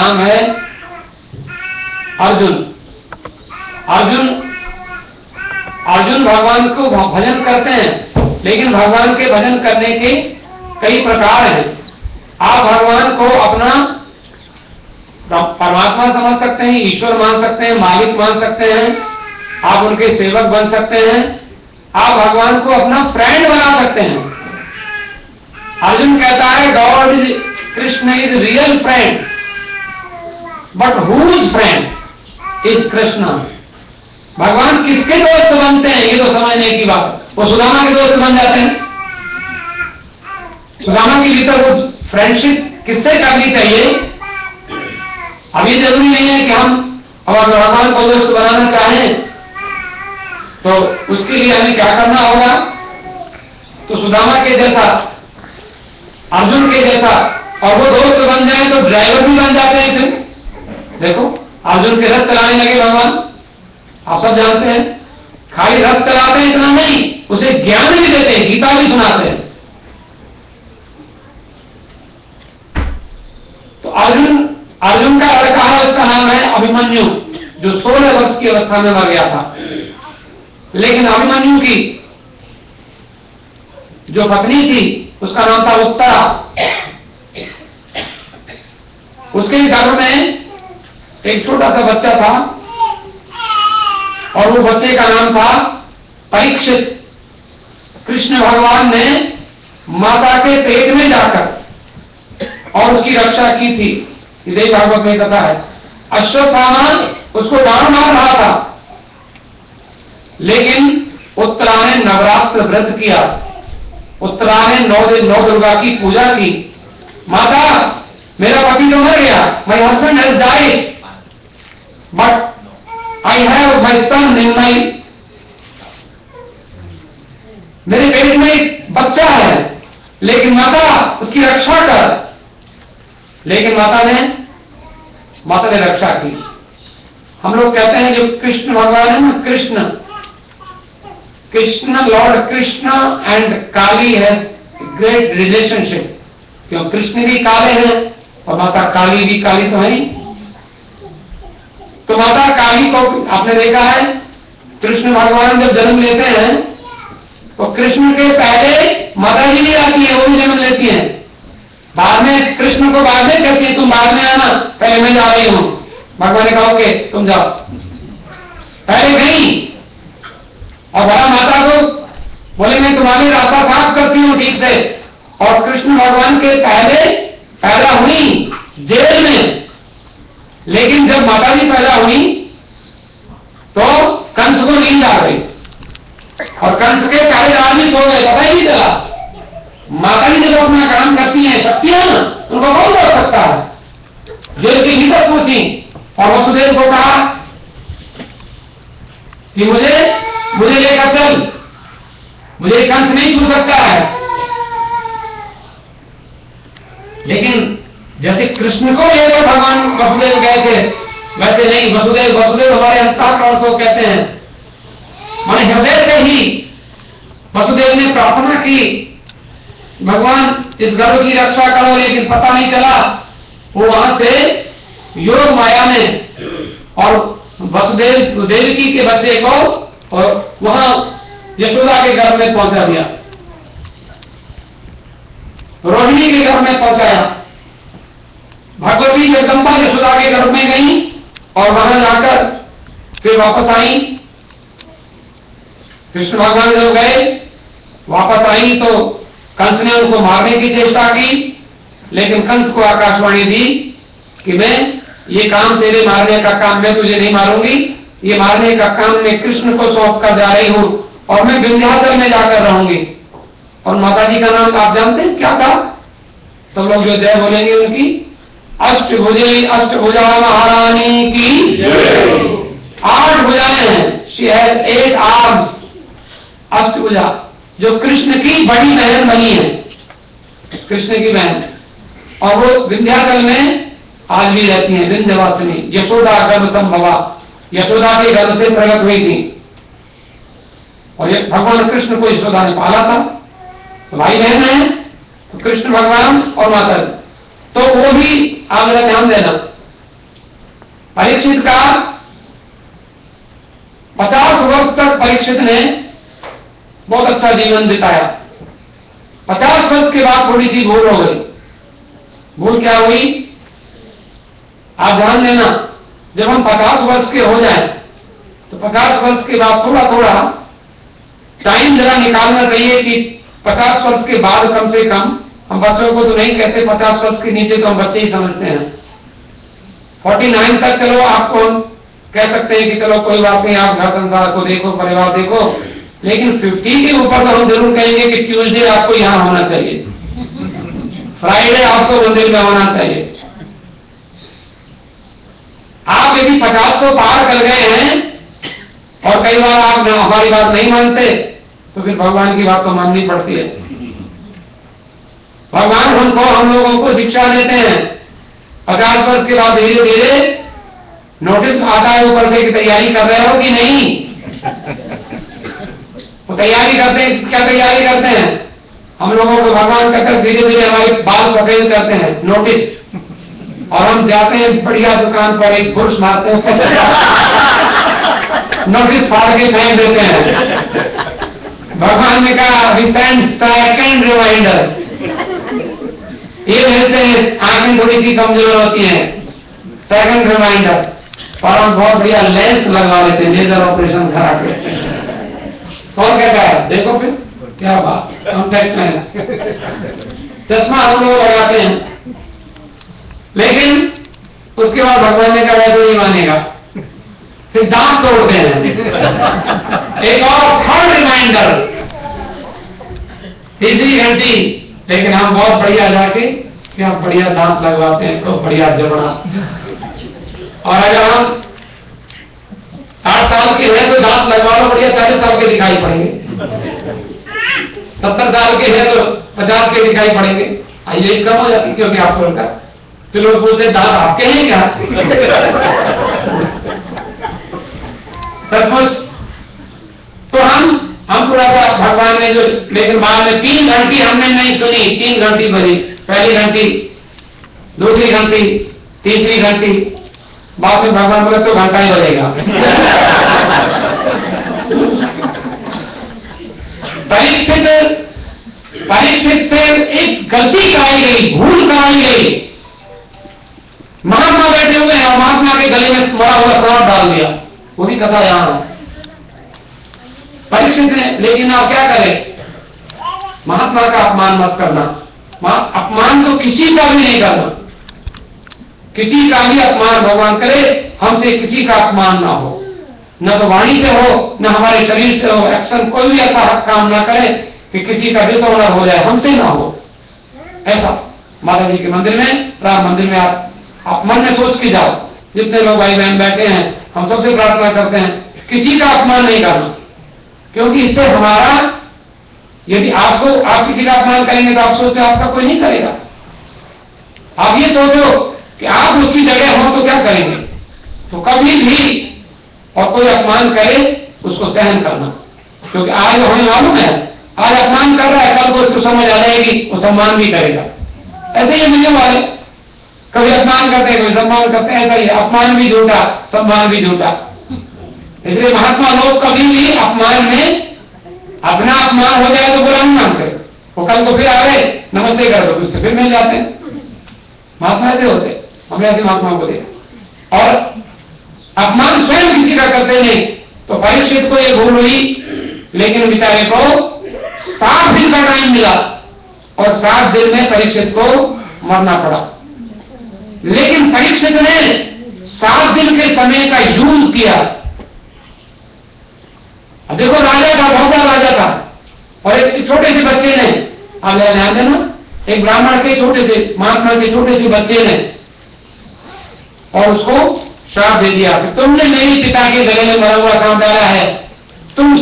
नाम है अर्जुन। अर्जुन अर्जुन भगवान को भजन करते हैं, लेकिन भगवान के भजन करने के कई प्रकार हैं। आप भगवान को अपना परमात्मा समझ सकते हैं, ईश्वर मान सकते हैं, मालिक मान सकते हैं, आप उनके सेवक बन सकते हैं, आप भगवान को अपना फ्रेंड बना सकते हैं। अर्जुन कहता है god is Krishna is real friend, but whose friend is Krishna. भगवान किसके दोस्त बनते हैं ये तो समझने की बात। वो सुदामा के दोस्त बन जाते हैं। सुदामा के भीतर वो फ्रेंडशिप किससे करनी चाहिए? अब ये जरूरी नहीं है कि हम अगर भगवान को दोस्त बनाना चाहें तो उसके लिए हमें क्या करना होगा? तो सुदामा के जैसा, अर्जुन के जैसा, और वो दोस्त बन जाए तो ड्राइवर भी बन जाते हैं। फिर देखो अर्जुन के रथ चलाने लगे भगवान, आप सब जानते हैं। खाली रथ चलाते हैं इतना नहीं, उसे ज्ञान भी देते हैं, गीता भी सुनाते हैं। तो अर्जुन का लड़का है, उसका नाम है अभिमन्यु, जो 16 वर्ष की अवस्था में मर गया था। लेकिन अभिमन्यु की जो पत्नी थी उसका नाम था उत्तरा। उसके घर में एक छोटा सा बच्चा था और वो बच्चे का नाम था परीक्षित। कृष्ण भगवान ने माता के पेट में जाकर और उसकी रक्षा की थी। देवी भागवत में कथा है। अश्वत्थामा उसको डांट मार रहा था, लेकिन उत्तरा ने नवरात्र व्रत किया। उत्तरा ने 9 दिन 9 दुर्गा की पूजा की। माता मेरा पति तो मर गया, my husband has died, but I have my son in my, मेरे पेट में एक बच्चा है, लेकिन माता उसकी रक्षा कर। लेकिन माता ने रक्षा की। हम लोग कहते हैं जो कृष्ण भगवान है ना, कृष्ण लॉर्ड कृष्ण एंड काली है ग्रेट रिलेशनशिप। क्यों? कृष्ण भी काले हैं और माता काली भी काली तो है ही। तो माता काली को आपने देखा है, कृष्ण भगवान जब जन्म लेते हैं तो कृष्ण के पहले माता जी भी आती है, वो भी जन्म लेती है। बाद में कृष्ण को बाद में कहती है तुम बाद में आना, पहले मैं जा रही हूं। भगवान ने कहा ओके तुम जाओ, पहले गई। और बड़ा माता को बोले मैं तुम्हारी रास्ता साफ करती हूं ठीक से। और कृष्ण भगवान के पहले पैदा हुई जेल में, लेकिन जब माता जी पैदा हुई तो कंस को नींद आ गई और कंस के पहले आदमी सो गए, पता ही नहीं चला। माता जी जब अपना काम करती है शक्तियां, उनको कौन रोक सकता है? जेल के भीतर पूछी और वसुदेव को कहा कि मुझे लेकर चल, मुझे कंस नहीं छू सकता है। लेकिन जैसे कृष्ण को लेकर भगवान वसुदेव गए थे, वैसे नहीं। वसुदेव हमारे अंतःकरण को कहते हैं, माने हृदय से ही वसुदेव ने प्रार्थना की भगवान इस गर्भ की रक्षा करो। लेकिन पता नहीं चला, वो वहां से योग माया में और वसुदेव देवकी के बच्चे को और वहां यशोदा के घर में पहुंचा दिया, रोहिणी के घर में पहुंचाया। भगवती जगदम्बा यशोदा के घर में गई और वहां जाकर फिर वापस आई। कृष्ण भगवान जब गए वापस आई तो कंस ने उनको मारने की चेष्टा की, लेकिन कंस को आकाशवाणी दी कि मैं ये काम तेरे मारने का काम मैं तुझे नहीं मारूंगी, ये मारने का काम मैं कृष्ण को सौंप कर जा रही हूं और मैं विंध्याचल में जाकर रहूंगी। और माता जी का नाम आप जानते हैं क्या था? सब लोग जो जय बोलेंगे उनकी, अष्टभुजा महारानी की 8 भुजाएं हैं। She has 8 arms. अष्टभुजा जो कृष्ण की बड़ी बहन बनी है, कृष्ण की बहन, और वो विंध्याचल में आज भी रहती हैं। विंध्यवासिनी यशोदा गर्भ संभवा, यशोदा के गर्भ से प्रकट हुई थी और ये भगवान कृष्ण को यशोदा ने पाला था। तो भाई बहन है तो कृष्ण भगवान और माता जी। तो वो भी आप जरा ध्यान देना, परीक्षित का 50 वर्ष तक परीक्षित ने बहुत अच्छा जीवन बिताया। 50 वर्ष के बाद थोड़ी सी भूल हो गई। भूल क्या हुई? आप ध्यान देना, जब हम 50 वर्ष के हो जाए तो 50 वर्ष के बाद थोड़ा थोड़ा टाइम जरा निकालना चाहिए कि 50 वर्ष के बाद कम से कम, हम बच्चों को तो नहीं कहते 50 वर्ष के नीचे तो हम बच्चे ही समझते हैं, 49 तक चलो आपको हम कह सकते हैं कि चलो कोई बात नहीं, आप घर संसार को देखो, परिवार देखो, लेकिन 50 के ऊपर तो हम जरूर कहेंगे कि ट्यूसडे आपको यहां होना चाहिए, फ्राइडे आपको मंदिर में होना चाहिए। आप यदि 50 को पार कर गए हैं और कई बार आप हमारी बात नहीं मानते तो फिर भगवान की बात तो माननी पड़ती है। भगवान हम लोगों को शिक्षा देते हैं 50 वर्ष के बाद धीरे धीरे नोटिस आता है ऊपर से कि तैयारी कर रहे हो कि नहीं। वो तैयारी करते हैं, क्या तैयारी करते हैं? हम लोगों को भगवान कहकर धीरे धीरे हमारे बाल सफेद करते हैं, नोटिस, और हम जाते हैं बढ़िया दुकान पर एक पुरुष मारते हैं, नोटिस फाड़ के फेंक देते हैं। भगवान ने कहा सेकंड रिमाइंडर, ये वैसे आंखें थोड़ी सी कमजोर होती हैं, सेकंड रिमाइंडर, और हम बहुत बढ़िया लेंस लगवा लेते हैं, लेजर ऑपरेशन करा के। और क्या कहा? देखो फिर क्या बात, कॉन्टैक्ट लेंस, चश्मा हम लोग लगाते हैं, लेकिन उसके बाद भगवान ने कहा तो नहीं मानेगा, फिर दांत तोड़ते हैं। एक और थर्ड रिमाइंडर, तीसरी घंटी, लेकिन हम बहुत बढ़िया जाके क्या बढ़िया दांत लगवाते हैं, तो बढ़िया जबड़ा। और अगर हम 60 साल के हैं तो दांत लगवा लो, बढ़िया 40 साल के दिखाई पड़ेंगे, 70 साल के हैं तो 50 के दिखाई पड़ेंगे। ये कम हो जाती क्योंकि आपको उनका, तो लोग बोलते दांत आपके हैं क्या? सचमुच तो हम थोड़ा सा भगवान ने जो, लेकिन बाद में 3 घंटी हमने नहीं सुनी, 3 घंटी बजी, पहली घंटी, दूसरी घंटी, तीसरी घंटी, बाद में भगवान बोले तो घंटा ही बजेगा। परीक्षित से एक गलती कराई गई, भूल कराई गई। महात्मा बैठे हुए हैं और महात्मा के गले में मरा हुआ सांप डाल दिया, वो भी कथा यहां है। परीक्षित ने, लेकिन आप क्या करें? महात्मा का अपमान मत करना, अपमान तो किसी का भी नहीं करना, किसी का भी अपमान भगवान करे, हमसे किसी का अपमान ना हो, न तो वाणी से हो, न हमारे शरीर से हो, एक्शन कोई भी ऐसा काम ना करे कि किसी का डिसऑनर हो जाए, हमसे ना हो। ऐसा माता जी के मंदिर में, राम मंदिर में आप मन में सोच के जाओ, जितने लोग भाई बहन बैठे हैं, हम सबसे प्रार्थना करते हैं किसी का अपमान नहीं करना, क्योंकि इससे हमारा, यदि आप किसी का अपमान करेंगे तो आप सोचते आपका कोई नहीं करेगा। आप ये सोचो कि आप उसकी जगह हो तो क्या करेंगे, तो कभी भी और कोई अपमान करे उसको सहन करना, क्योंकि आज हमें मालूम है आज अपमान कर रहा है, कल को उसको समझ आ जाएगी, वो सम्मान भी करेगा। ऐसे ही मिलने वाले कभी अपमान करते हैं, कभी सम्मान करते हैं, ऐसा ही अपमान भी झूठा, सम्मान भी झूठा। इसलिए महात्मा लोग कभी भी अपमान में, अपना अपमान हो जाए तो बुरा नहीं मानते, वो कल को फिर आ गए नमस्ते कर दो, उससे फिर मिल जाते हैं। महात्मा ऐसे होते, हमने ऐसे महात्माओं को देखा। और अपमान स्वयं किसी का करते नहीं, तो परीक्षित को ये भूल हुई, लेकिन बेचारे को 7 दिन का टाइम मिला और 7 दिन में परीक्षित को मरना पड़ा। लेकिन परीक्षित ने 7 दिन के समय का यूज किया। अब देखो राजा था, बहुत बड़ा राजा था, और एक छोटे से बच्चे ने, आप ध्यान देना, एक ब्राह्मण के छोटे से, महात्मा के छोटे से बच्चे ने, और उसको श्राप दे दिया कि तुमने मेरे पिता के गले में मरा हुआ सांप डाला है, तुम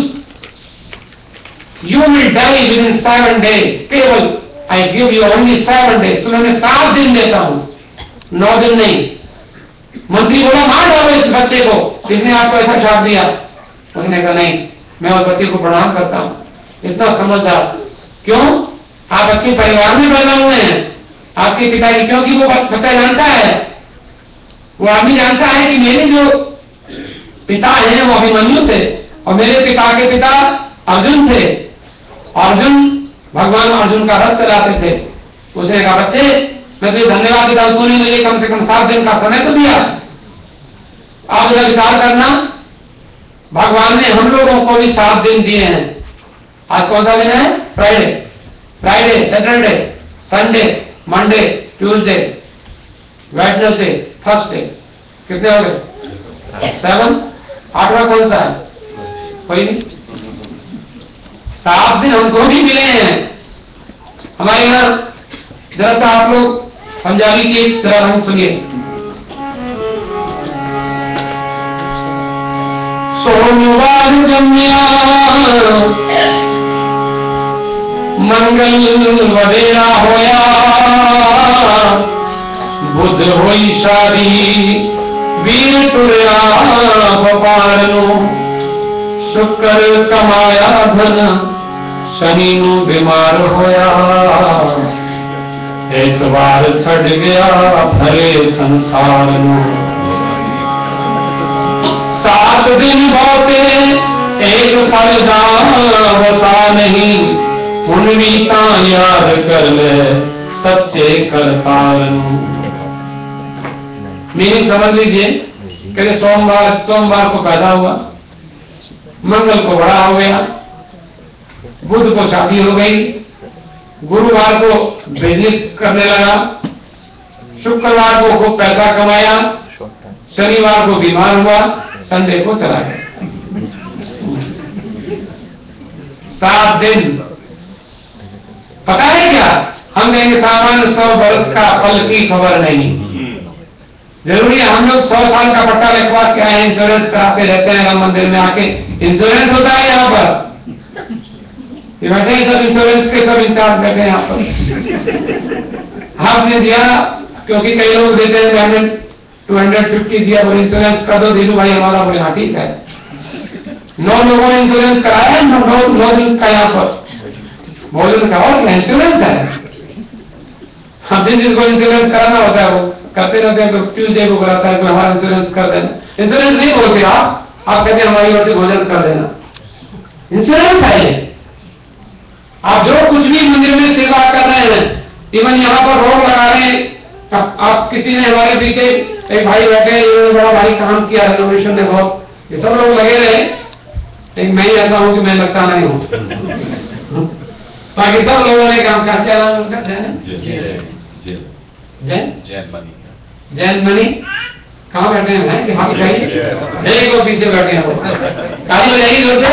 you will die within 7 days, केवल I give you only 7 days, तुम्हें मैं 7 दिन देता हूं, 9 दिन नहीं। मंत्री बोला मार डालो इस बच्चे को, किसने आपको ऐसा श्राप दिया? उसने कहा नहीं, मैं उस बच्चे को प्रणाम करता हूं, इतना समझदार। क्यों? आप अच्छे परिवार में पैदा हुए हैं, आपके पिताजी, क्योंकि वो बच्चा जानता है वो आदमी जानता है कि मेरे जो पिता हैं वो अभिमन्यु थे और मेरे पिता के पिता अर्जुन थे। अर्जुन, भगवान अर्जुन का रथ चलाते थे। उसने कहा बच्चे मैं तुझे धन्यवाद देता हूं, तूने मुझे कम से कम 7 दिन का समय तो दिया। आप जरा विचार करना, भगवान ने हम लोगों को भी 7 दिन दिए हैं। आज कौन सा दिन है? Friday, Saturday, Sunday, Monday, Tuesday, Wednesday, Thursday. कितने हो गए? 7। 8वां कौन सा है? कोई नहीं। 7 दिन हमको भी मिले हैं। हमारे यहाँ जरा सा आप लोग पंजाबी की एक तरह हम सुनिए। सोमवार जम्या मंगल वडेरा होया, बुध होई शादी वीर टुरया व्यापार नो, शुक्र कमाया धन शनि नु बीमार होया, एक बार छड़ गया भरे संसार नु। 7 दिन बहुते एक पल होता नहीं, उनवी ता याद कर ले सच्चे करतार नु। मीनिंग समझ लीजिए। कहते सोमवार को पैदा हुआ, मंगल को बड़ा हो गया, बुध को शादी हो गई, गुरुवार को बिजनेस करने लगा, शुक्रवार को खूब पैसा कमाया, शनिवार को बीमार हुआ, संडे को चला गया। 7 दिन। पता है क्या? हम कहेंगे सामान्य 100 वर्ष का फल की खबर नहीं। जरूरी है हम लोग 100 साल का पट्टा लिखवा के आए, इंश्योरेंस कराते रहते हैं राम मंदिर में आके। इंश्योरेंस होता है यहाँ पर, ये बैठे सब इंश्योरेंस के सब इंचार्ज बैठे हैं यहाँ पर। आपने दिया, क्योंकि कई लोग देते हैं पेमेंट 250 दिया, बोले इंश्योरेंस कर दो दीनू भाई हमारा। बोले हाँ ठीक है। 9 लोगों ने इंश्योरेंस कराया, 9 दिन का यहाँ पर भोजन का, और इंश्योरेंस है। हाँ, जिसको इंश्योरेंस कराना होता है वो करते रहते हैं। तो ट्यूजडे को कराता है कोई हमारा इंश्योरेंस कर देना। इंश्योरेंस नहीं बोलते आप कहते हैं हमारी ओर से भोजन कर देना। इंश्योरेंस है ये। आप जो कुछ भी मंदिर में सेवा कर रहे हैं, इवन यहाँ पर रोड लगा रहे हैं, आप किसी ने हमारे पीछे एक भाई बैठे, इन्होंने बड़ा भारी काम किया रेनोवेशन में बहुत, ये सब लोग लगे रहे, लेकिन मैं ही ऐसा हूं कि मैं लगता नहीं हूं। बाकी सब लोगों ने काम क्या नाम उनका? जैन मनी। कहाँ बैठे हैं कि हाथ उठाइए, जय को पीछे बैठे हैं वो, ताली बजाइए जोर से।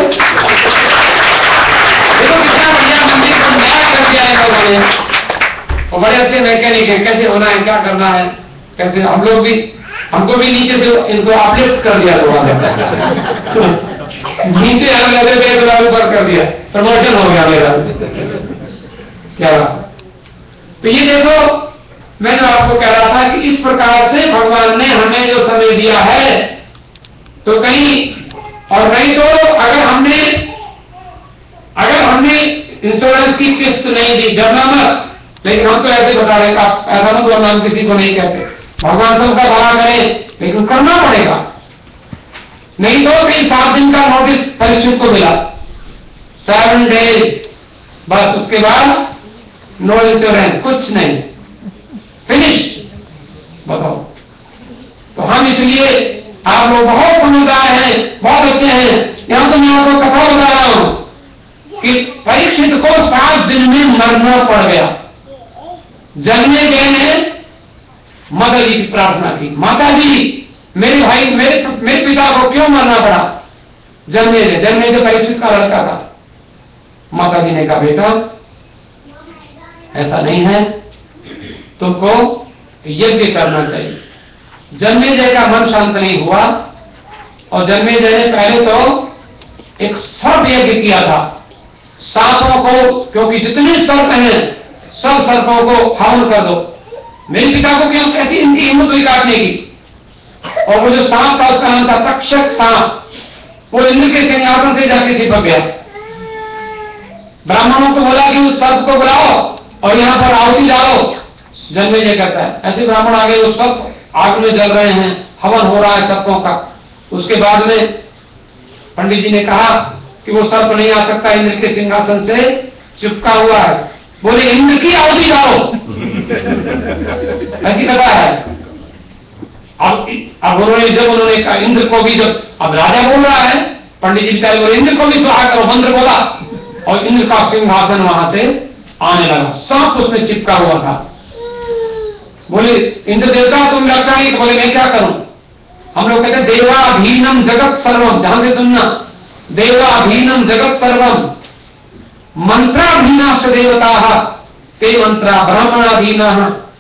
देखो कितना बढ़िया मंदिर को नया कर दिया है लोगों ने, और बड़े अच्छे मैकेनिक है, कैसे होना है, क्या करना है, कैसे। हम लोग भी, हमको भी नीचे से इनको अपलिफ्ट कर दिया लोगों ने। नीचे हम लगे थे तो ऊपर कर दिया, प्रमोशन हो गया मेरा। क्या तो ये देखो, मैं जो आपको कह रहा था कि इस प्रकार से भगवान ने हमें जो समय दिया है, तो कहीं और नहीं तो अगर हमने इंश्योरेंस की किस्त नहीं दी, डरना मत। लेकिन हम तो ऐसे बता रहे हैं, ऐसा मत बोलना, हम किसी को नहीं कहते। भगवान सबका भला करे, लेकिन करना पड़ेगा। नहीं तो कहीं 7 दिन का नोटिस परीक्षित को मिला, 7 डेज, बस उसके बाद नो इंश्योरेंस, कुछ नहीं, फिनिश। बताओ। तो हम इसलिए, आप लोग बहुत समझदार हैं, बहुत अच्छे हैं। यहां तो मैं आपको कथा बता रहा हूं कि परीक्षित को 7 दिन में मरना पड़ गया। जन्मे गए ने माता जी की प्रार्थना की, माता जी मेरे भाई, मेरे पिता को क्यों मरना पड़ा? जन्मे से परीक्षित का लड़का था। माता जी ने कहा बेटा ऐसा नहीं है, तुमको यज्ञ करना चाहिए। जन्मेजय का मन शांत नहीं हुआ, और जन्मेजय ने पहले तो एक सर्प यज्ञ किया था। सांपों को, क्योंकि जितने सर्प हैं सब सर्पों को हवन कर दो। मेरे पिता को क्यों, कैसी इनकी हिम्मत हुई काटने की? और वो जो सांप था उसका नाम था तक्षक सांप, वो इंद्र के सिंहासन से जाके चिपक गया। ब्राह्मणों को बोला कि उस सर्प को बुलाओ और यहां पर आहुति डालो। जन्मेजय कहता है, ऐसे ब्राह्मण आ गए, उस सर्प आग में जल रहे हैं, हवन हो रहा है सर्पों का। उसके बाद में पंडित जी ने कहा कि वो सर्प नहीं आ सकता, इंद्र के सिंहासन से चिपका हुआ है। बोले इंद्र की आहुति गाओ। ऐसी कथा है। अब उन्होंने जब उन्होंने कहा इंद्र को भी, जब अब राजा बोल रहा है, पंडित जी कह बोले इंद्र को भी स्वाहा करो, मंत्र बोला और इंद्र का सिंहासन वहां से आने लगा। सांप उसमें चिपका हुआ था। बोले इंद्र देवता तुम रक्षा नहीं, तो बोले मैं क्या करूं। हम लोग कहते देवाधीनम जगत सर्वम, ध्यान से सुनना, देवाधीनम जगत सर्वम मंत्राधीना देवता ते मंत्रा ब्राह्मणाधीना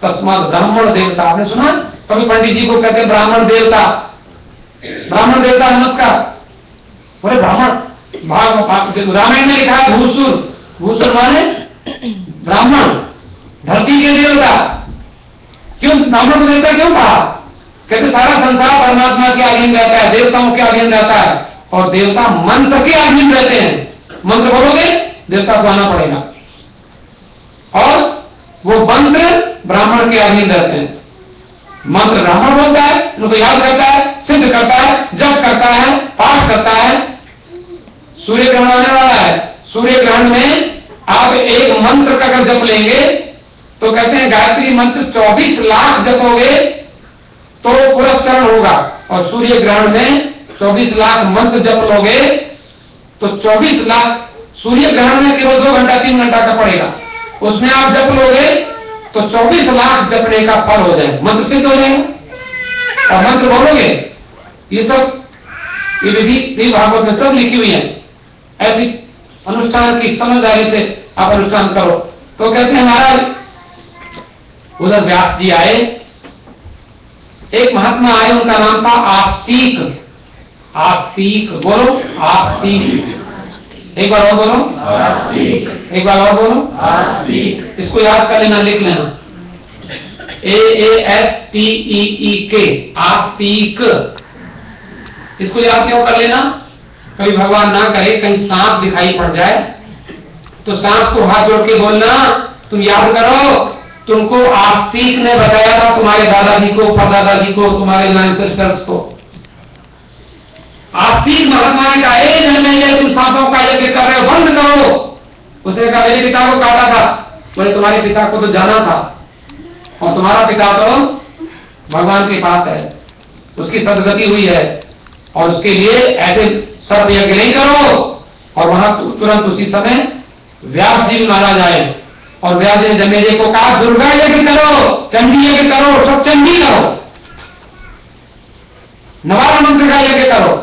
तस्मात ब्राह्मण देवता। आपने सुना कभी पंडित जी को कहते हैं ब्राह्मण देवता, ब्राह्मण देवता नमस्कार। बोले ब्राह्मण, रामायण में लिखा है भूसुर, भूसुर माने ब्राह्मण, धरती के देवता। क्यों ब्राह्मण को देवता क्यों कहा? कहते सारा संसार परमात्मा के अधीन रहता है, देवताओं के अधीन रहता है, और देवता मंत्र के अधीन रहते हैं। मंत्र बोलोगे देवता को आना पड़ेगा, और वो मंत्र ब्राह्मण के अधीन रहते हैं। मंत्र ब्राह्मण बोलता है, उनको याद करता है, सिद्ध करता है, जप करता है, पाठ करता है। सूर्य ग्रहण आने वाला है, सूर्य ग्रहण में आप एक मंत्र का अगर जप लेंगे तो कहते हैं गायत्री मंत्र 24 लाख जपोगे तो पुरस्करण होगा, और सूर्य ग्रहण में 24 लाख मंत्र जप लोगे तो 24 लाख, सूर्य ग्रहण में केवल 2 घंटा 3 घंटा का पड़ेगा, उसमें आप जप लोगे तो 24 लाख जपने का फल हो जाए, मंत्र सिद्ध हो जाएगा। और मंत्र बोलोगे, ये सब ये विधि भागवत में सब लिखी हुई है। ऐसी अनुष्ठान की समझदारी से आप अनुष्ठान करो। तो कहते हैं महाराज उधर व्यास जी आए, एक महात्मा आए, उनका नाम था आस्तिक। आस्तिक बोलो, आस्तिक। एक बार और बोलो, आस्तिक। एक बार और बोलो, आस्तिक। इसको याद कर लेना, लिख लेना, AASTEEK, आस्तिक। इसको याद क्यों कर लेना? कभी भगवान ना करे कहीं सांप दिखाई पड़ जाए तो सांप को हाथ जोड़ के बोलना तुम याद करो, तुमको आस्तिक ने बताया था, तुम्हारे दादाजी को, परदादाजी को, तुम्हारे एंसेस्टर्स को। आस्तिक महात्मा ने कहा जन्मेजय तुम सांपों का यज्ञ कर रहे हो, बंद करो। उसने कहा मेरे पिता को काटा था। बोले तुम्हारे पिता को तो जाना था, और तुम्हारा पिता तो भगवान के पास है, उसकी सदगति हुई है, और उसके लिए ऐसे सर्प यज्ञ नहीं करो। और वहां तुरंत उसी समय व्यास जी मारा जाए, और व्यास जी ने जन्मेजय को कहा दुर्गा यज्ञ करो, चंडी यज्ञ करो, सब चंडी करो, नवार मंत्र का यज्ञ करो।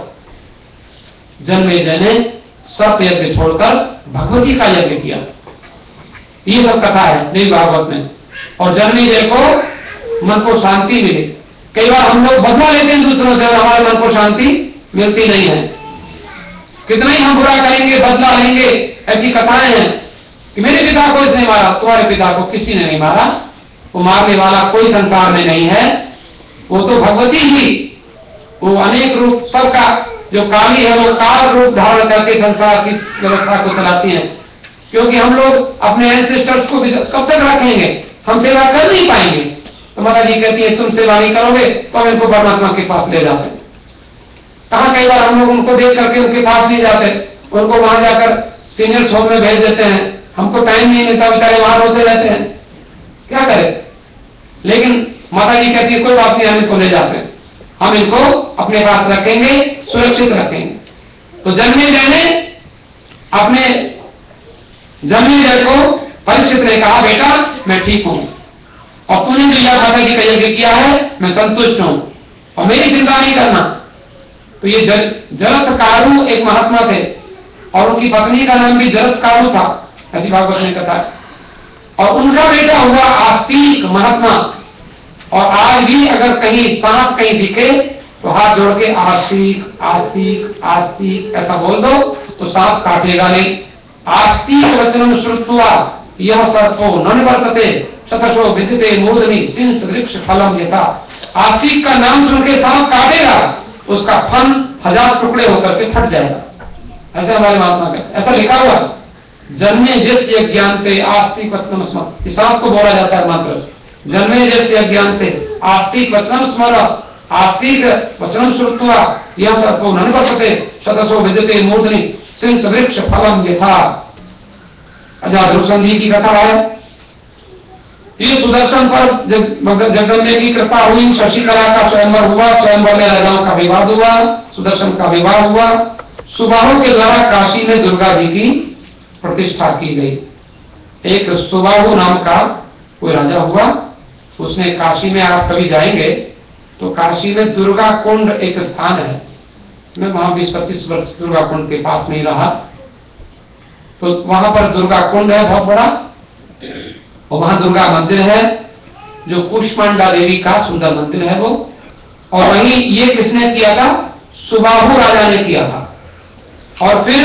जन्मेजय ने सर्प यज्ञ छोड़कर भगवती का यज्ञ किया। ये सब कथा है देवी भागवत में। और जन्मेजय को मन को शांति मिली। कई बार हम लोग बदला लेते हैं दूसरों से, और हमारे मन को शांति मिलती नहीं है। कितना ही हम बुरा करेंगे, बदला लेंगे। ऐसी कथाएं हैं कि मेरे पिता को इसने मारा, तुम्हारे पिता को किसी ने नहीं मारा, वो मारने वाला कोई संसार में नहीं है, वो तो भगवती ही, वो अनेक रूप सबका, जो काली है वो काल रूप धारण करके संसार की व्यवस्था को चलाती है। क्योंकि हम लोग अपने एंसेस्टर्स को कब तक रखेंगे, हम सेवा कर नहीं पाएंगे। तो माता जी कहती है तुम सेवा नहीं करोगे तो हम इनको परमात्मा के पास ले जाते हैं। कहा कई बार हम लोग उनको देख करके उनके पास नहीं जाते, उनको वहां जाकर सीनियर होम में भेज देते हैं। हमको टाइम नहीं मिलता, बेचारे वहां रोते रहते हैं, क्या करें। लेकिन माता जी कहती है कोई बात नहीं, हम इनको ले जाते हैं, हम इनको अपने पास रखेंगे, सुरक्षित रखेंगे। तो जन्मेजय ने अपने जन्मेजय को परीक्षित ने कहा बेटा मैं ठीक हूं, और तूने जो यह माता जी का यज्ञ किया है मैं संतुष्ट हूं, और मेरी चिंता नहीं करना। तो ये जरत्कारु एक महात्मा थे, और उनकी पत्नी का नाम भी जरत्कारु था, ऐसी भागवत ने कथा है। और उनका बेटा हुआ आस्तिक महात्मा। और आज भी अगर कहीं सांप कहीं दिखे तो हाथ जोड़ के आस्तिक आस्तिक आस्तिक ऐसा बोल दो तो सांप काटेगा नहीं। आस्तिक वचनम श्रुत्वा यह सर्पो न निवर्तते शतशो विदिते मूर्धनि सिंस वृक्ष फलम यथा। आस्तिक का नाम सुन के सांप काटेगा, उसका फल 1000 टुकड़े होकर के फट जाएगा। ऐसे हमारे महात्मा का ऐसा लिखा हुआ, जन्मे जिस यज्ञान पे आस्तिक वचनम स्म, सांप को बोला जाता है मंत्र। जन्मे जैसे अज्ञान थे आस्तिक वचनम स्मर आस्तिक वचनम श्रुत्वा यह सर्पो न निपतते शतसो विदते मूर्धनि सिंह वृक्ष फलम यथा। अजातशत्रु की कथा है। ये सुदर्शन पर जगदम्बे की कृपा हुई, शशिकला का स्वयंवर हुआ, स्वयंवर में राजाओं का विवाह हुआ, सुदर्शन का विवाह हुआ। सुबाहु के द्वारा काशी में दुर्गा जी की प्रतिष्ठा की गई। एक सुबाहु नाम का कोई राजा हुआ, उसने काशी में, आप कभी जाएंगे तो काशी में दुर्गा कुंड एक स्थान है। मैं वहां 20-25 वर्ष दुर्गा कुंड के पास नहीं रहा, तो वहां पर दुर्गा कुंड है बहुत बड़ा, और वहां दुर्गा मंदिर है जो कुष्मांडा देवी का सुंदर मंदिर है वो। और वहीं ये किसने किया था? सुबाहु राजा ने किया था। और फिर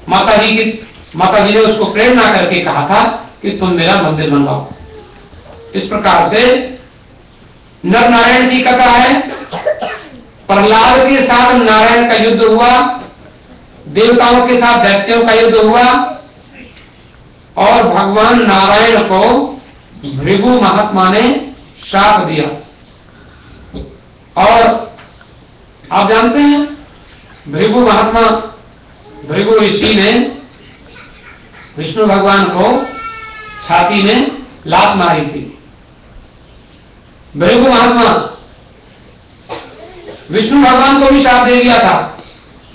माता जी ने उसको प्रेरणा करके कहा था कि तुम मेरा मंदिर बनवाओ। इस प्रकार से नर नारायण की कथा है। प्रहलाद के साथ नारायण का युद्ध हुआ, देवताओं के साथ दैत्यों का युद्ध हुआ, और भगवान नारायण को भृगु महात्मा ने श्राप दिया। और आप जानते हैं भृगु महात्मा, भृगु ऋषि ने विष्णु भगवान को छाती में लात मारी थी। भृगु महात्मा विष्णु भगवान को भी श्राप दे दिया था।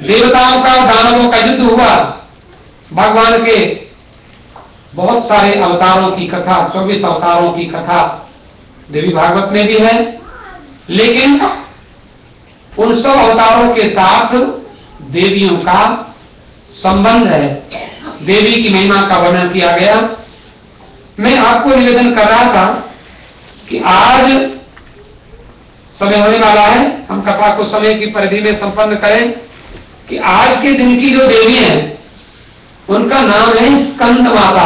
देवताओं का दानवों का युद्ध हुआ। भगवान के बहुत सारे अवतारों की कथा, 24 अवतारों की कथा देवी भागवत में भी है, लेकिन उन सब अवतारों के साथ देवियों का संबंध है। देवी की महिमा का वर्णन किया गया। मैं आपको निवेदन कर रहा था कि आज समय होने वाला है, हम कथा को समय की परिधि में संपन्न करें कि आज के दिन की जो देवी हैं उनका नाम है स्कंद माता।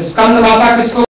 स्कंद माता किसको